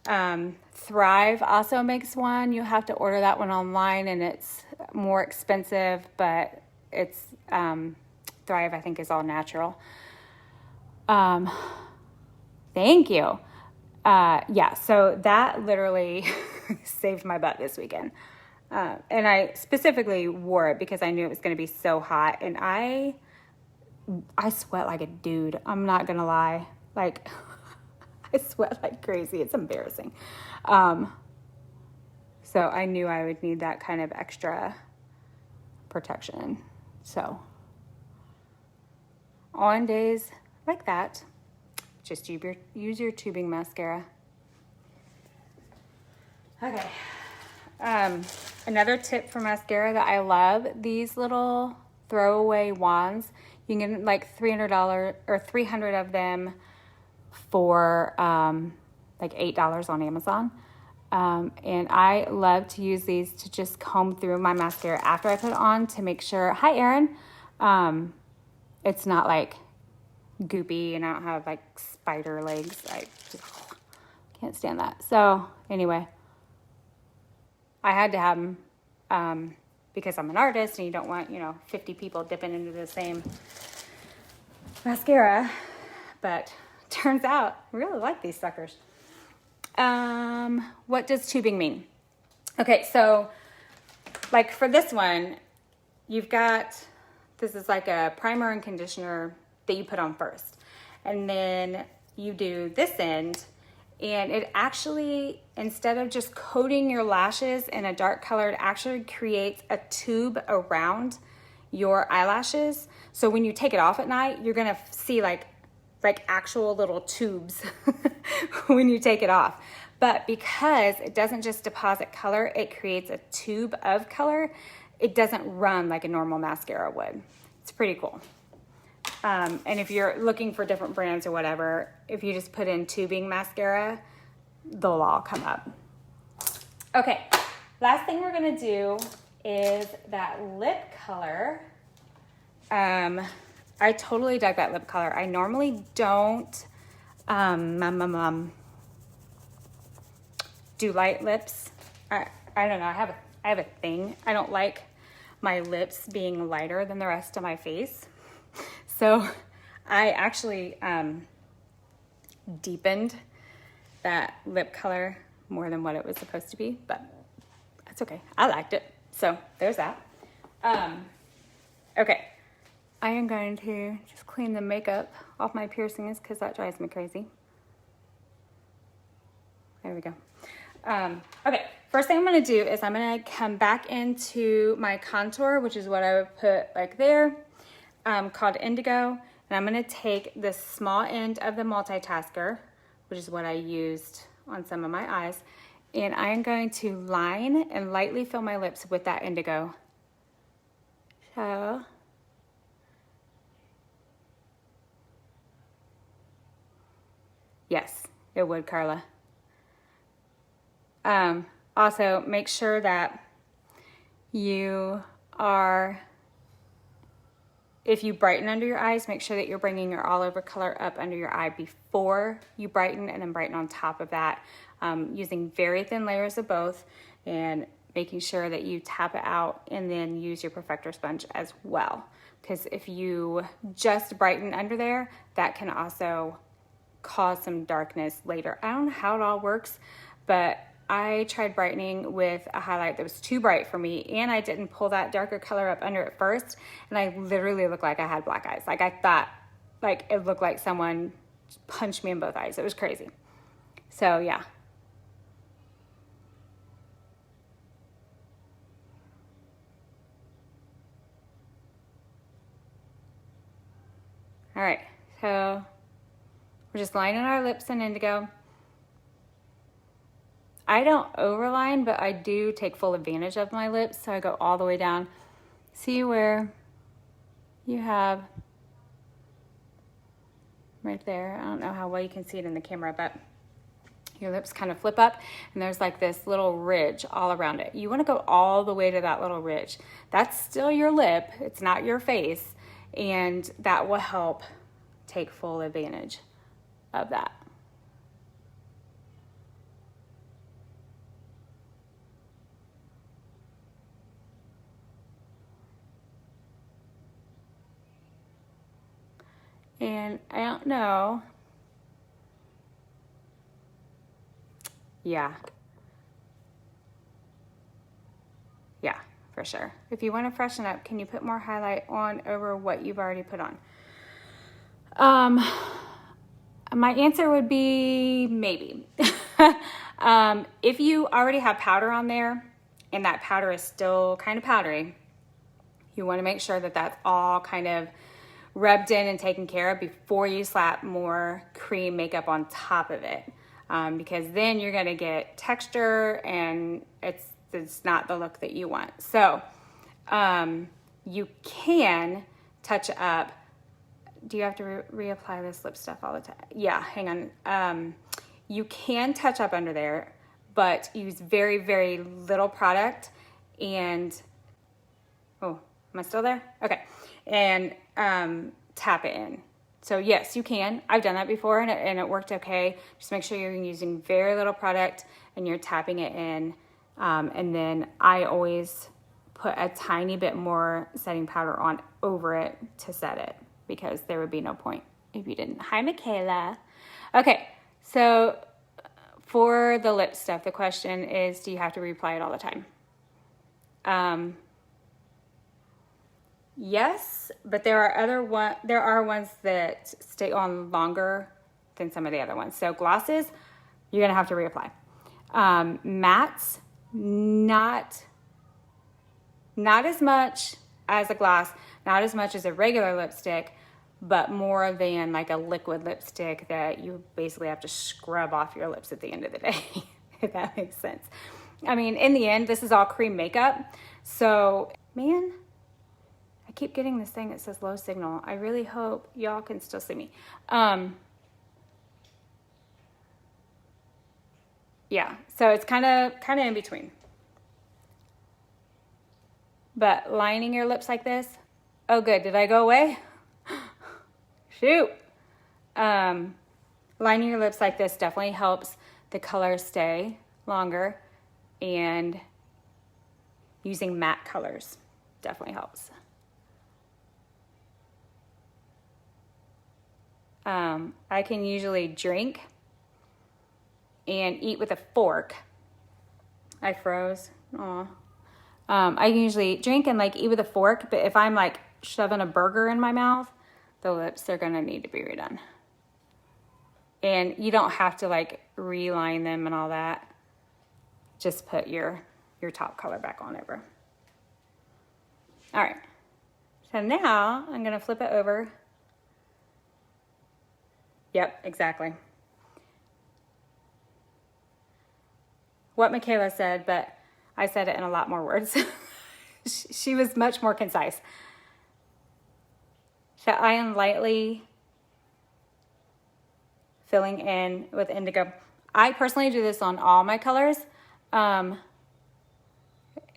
Thrive also makes one. You have to order that one online and it's more expensive, but it's Thrive, I think, is all natural. Thank you. Yeah, so that literally saved my butt this weekend. And I specifically wore it because I knew it was going to be so hot, and I sweat like a dude. I'm not going to lie. Like, I sweat like crazy. It's embarrassing. So I knew I would need that kind of extra protection. So on days like that, just use your tubing mascara. Okay. Another tip for mascara that I love, these little throwaway wands. You can get like $300 or 300 of them for like $8 on Amazon. And I love to use these to just comb through my mascara after I put it on to make sure, hi Erin, it's not like goopy and I don't have like spider legs. I just can't stand that. So anyway, I had to have them because I'm an artist and you don't want, 50 people dipping into the same mascara. But turns out I really like these suckers. What does tubing mean? Okay, so like for this one, this is like a primer and conditioner that you put on first. And then you do this end, and it actually, instead of just coating your lashes in a dark color, it actually creates a tube around your eyelashes. So when you take it off at night, you're gonna see like actual little tubes when you take it off. But because it doesn't just deposit color, it creates a tube of color. It doesn't run like a normal mascara would. It's pretty cool. And if you're looking for different brands or whatever, if you just put in tubing mascara, they'll all come up. Okay, last thing we're gonna do is that lip color. I totally dug that lip color. I normally don't do light lips. I don't know. I have a thing. I don't like my lips being lighter than the rest of my face. So I actually deepened that lip color more than what it was supposed to be, but that's okay. I liked it. So there's that. Okay. I am going to just clean the makeup off my piercings because that drives me crazy. There we go. Okay, first thing I'm going to do is I'm going to come back into my contour, which is what I would put like there, called Indigo. And I'm going to take the small end of the multitasker, which is what I used on some of my eyes, and I'm going to line and lightly fill my lips with that Indigo. So yes, it would, Carla. Also, make sure that you are, if you brighten under your eyes, make sure that you're bringing your all over color up under your eye before you brighten, and then brighten on top of that, using very thin layers of both, and making sure that you tap it out and then use your perfector sponge as well. Because if you just brighten under there, that can also cause some darkness later. I don't know how it all works, but I tried brightening with a highlight that was too bright for me, and I didn't pull that darker color up under it first, and I literally looked like I had black eyes. Like, I thought, like, it looked like someone punched me in both eyes. It was crazy. So yeah. All right, so we're just lining our lips in indigo. I don't overline, but I do take full advantage of my lips. So I go all the way down. See where you have right there. I don't know how well you can see it in the camera, but your lips kind of flip up and there's like this little ridge all around it. You want to go all the way to that little ridge. That's still your lip. It's not your face. And that will help take full advantage of that. And I don't know. Yeah. Yeah, for sure. If you want to freshen up, can you put more highlight on over what you've already put on? My answer would be maybe. If you already have powder on there and that powder is still kind of powdery, you want to make sure that that's all kind of rubbed in and taken care of before you slap more cream makeup on top of it. Because then you're going to get texture and it's not the look that you want. So you can touch up. Do you have to reapply this lip stuff all the time? Yeah, hang on. You can touch up under there, but use very, very little product. And, oh, am I still there? Okay. And tap it in. So yes, you can. I've done that before and it worked okay. Just make sure you're using very little product and you're tapping it in. And then I always put a tiny bit more setting powder on over it to set it, because there would be no point if you didn't. Hi, Michaela. Okay, so for the lip stuff, the question is, do you have to reapply it all the time? Yes, but there are ones that stay on longer than some of the other ones. So glosses, you're gonna have to reapply. Mattes, not as much as a gloss, not as much as a regular lipstick, but more than like a liquid lipstick that you basically have to scrub off your lips at the end of the day, if that makes sense. I mean, in the end, this is all cream makeup. So, man, I keep getting this thing that says low signal. I really hope y'all can still see me. Yeah, so it's kind of in between. But lining your lips like this, oh good, did I go away? Shoot. Lining your lips like this definitely helps the color stay longer, and using matte colors definitely helps. I can usually drink and eat with a fork. I froze. Aw. I can usually drink and like eat with a fork, but if I'm like shoving a burger in my mouth, the lips are gonna need to be redone. And you don't have to like reline them and all that. Just put your top color back on over. All right. So now I'm gonna flip it over. Yep, exactly. What Michaela said, but I said it in a lot more words. She was much more concise. So I am lightly filling in with indigo. I personally do this on all my colors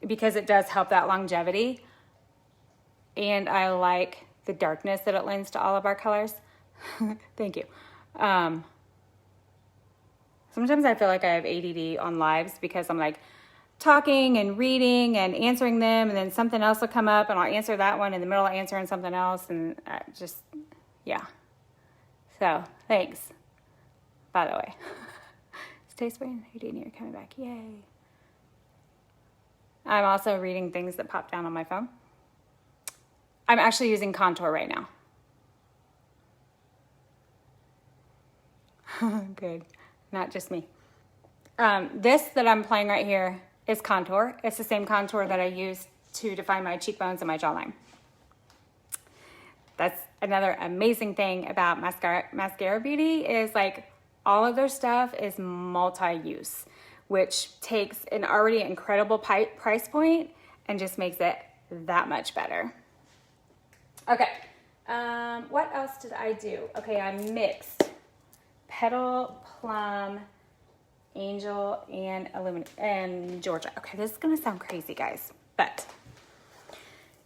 because it does help that longevity. And I like the darkness that it lends to all of our colors. Thank you. Sometimes I feel like I have ADD on lives because I'm like talking and reading and answering them, and then something else will come up and I'll answer that one in the middle of answering something else, and just, yeah. So, thanks, by the way. Stay spraying. Houdini, you're coming back. Yay. I'm also reading things that pop down on my phone. I'm actually using contour right now. Good. Not just me. This that I'm playing right here is contour. It's the same contour that I use to define my cheekbones and my jawline. That's another amazing thing about Mascara Beauty is like all of their stuff is multi-use, which takes an already incredible price point and just makes it that much better. Okay, what else did I do? Okay, I mixed Petal, Plum, Angel, and Georgia. Okay, this is gonna sound crazy, guys, but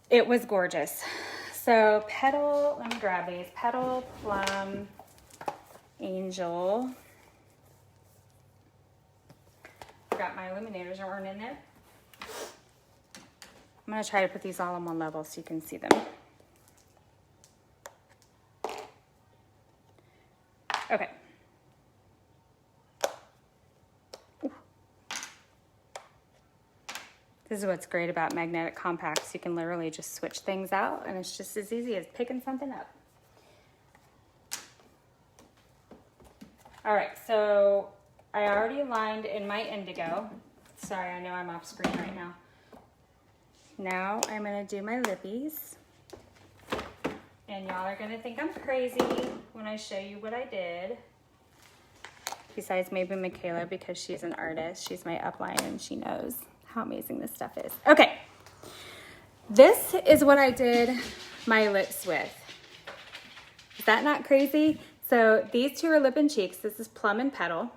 it was gorgeous. So Petal, let me grab these. Petal, Plum, Angel. Got my illuminators aren't in there. I'm gonna try to put these all on one level so you can see them. Okay. This is what's great about magnetic compacts. You can literally just switch things out and it's just as easy as picking something up. All right, so I already lined in my indigo. Sorry, I know I'm off screen right now. Now I'm gonna do my lippies. And y'all are gonna think I'm crazy when I show you what I did. Besides maybe Michaela, because she's an artist. She's my upline and she knows how amazing this stuff is. Okay, this is what I did my lips with. Is that not crazy? So these two are lip and cheeks. This is Plum and Petal.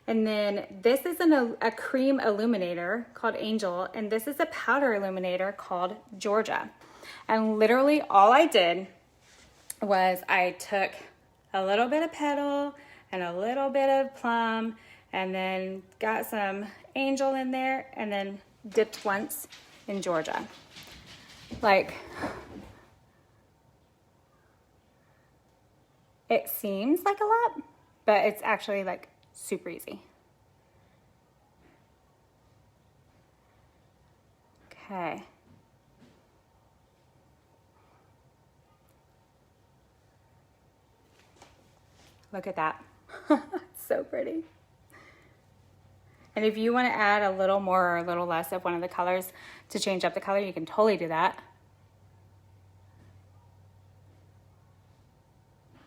And then this is a cream illuminator called Angel. And this is a powder illuminator called Georgia. And literally all I did was I took a little bit of Petal and a little bit of Plum and then got some Angel in there and then dipped once in Georgia. Like, it seems like a lot, but it's actually like super easy. Okay. Look at that. It's so pretty. And if you want to add a little more or a little less of one of the colors to change up the color, you can totally do that.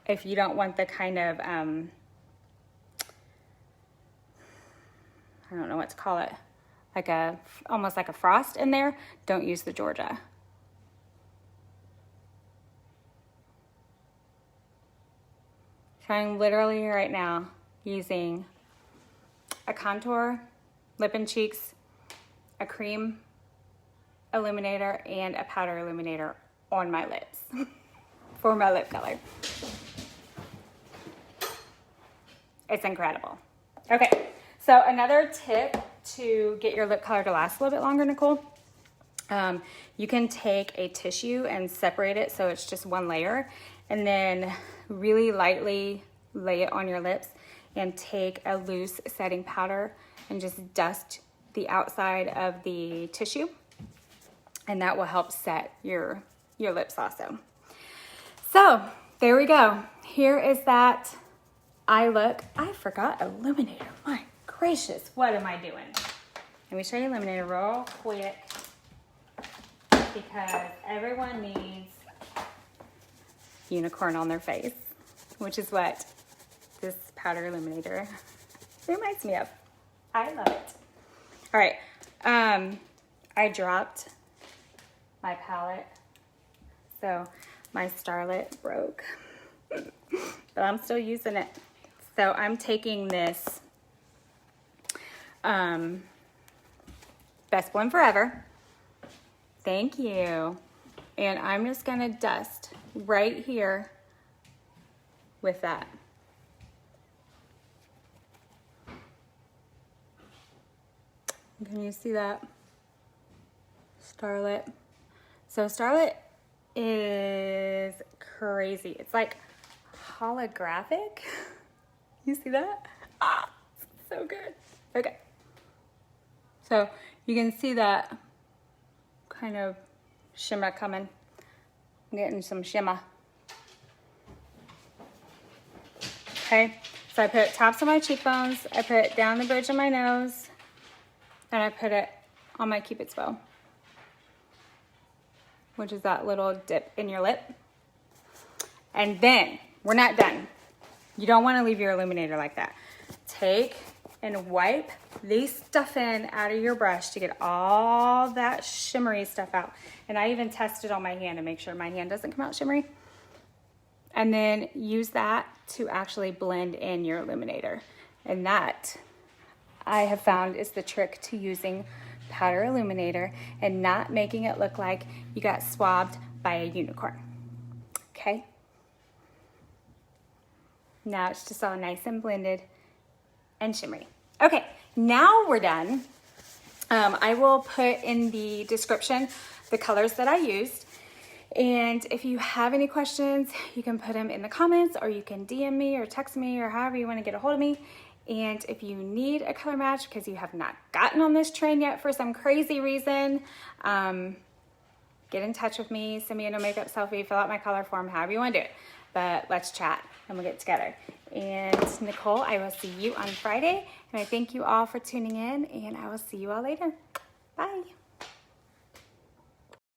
If you don't want the kind of, I don't know what to call it, like almost like a frost in there, don't use the Georgia. So I'm literally right now using a contour, lip and cheeks, a cream illuminator, and a powder illuminator on my lips for my lip color. It's incredible. Okay, so another tip to get your lip color to last a little bit longer, Nicole, you can take a tissue and separate it so it's just one layer, and then really lightly lay it on your lips and take a loose setting powder and just dust the outside of the tissue, and that will help set your lips also. So there we go. Here is that eye look. I forgot illuminator. My gracious, what am I doing? Let me show you illuminator real quick because everyone needs unicorn on their face, which is what this powder illuminator reminds me of. I love it. All right, I dropped my palette, so my Starlet broke, but I'm still using it. So I'm taking this Best Blend Forever. Thank you. And I'm just gonna dust right here with that. Can you see that? Starlit. So Starlit is crazy. It's like holographic. You see that? Ah, so good. Okay. So you can see that kind of shimmer coming. I'm getting some shimmer. Okay, so I put it tops of my cheekbones, I put it down the bridge of my nose, and I put it on my Cupid's bow, which is that little dip in your lip. And then, we're not done. You don't want to leave your illuminator like that. Take and wipe the stuff in out of your brush to get all that shimmery stuff out. And I even tested on my hand to make sure my hand doesn't come out shimmery. And then use that to actually blend in your illuminator. And that, I have found, is the trick to using powder illuminator and not making it look like you got swabbed by a unicorn. Okay? Now it's just all nice and blended and shimmery. Okay, now we're done. I will put in the description the colors that I used. And if you have any questions, you can put them in the comments, or you can DM me or text me, or however you want to get a hold of me. And if you need a color match because you have not gotten on this train yet for some crazy reason, get in touch with me, send me a no makeup selfie, fill out my color form, however you want to do it. But let's chat and we'll get together. And Nicole, I will see you on Friday. And I thank you all for tuning in, and I will see you all later. Bye.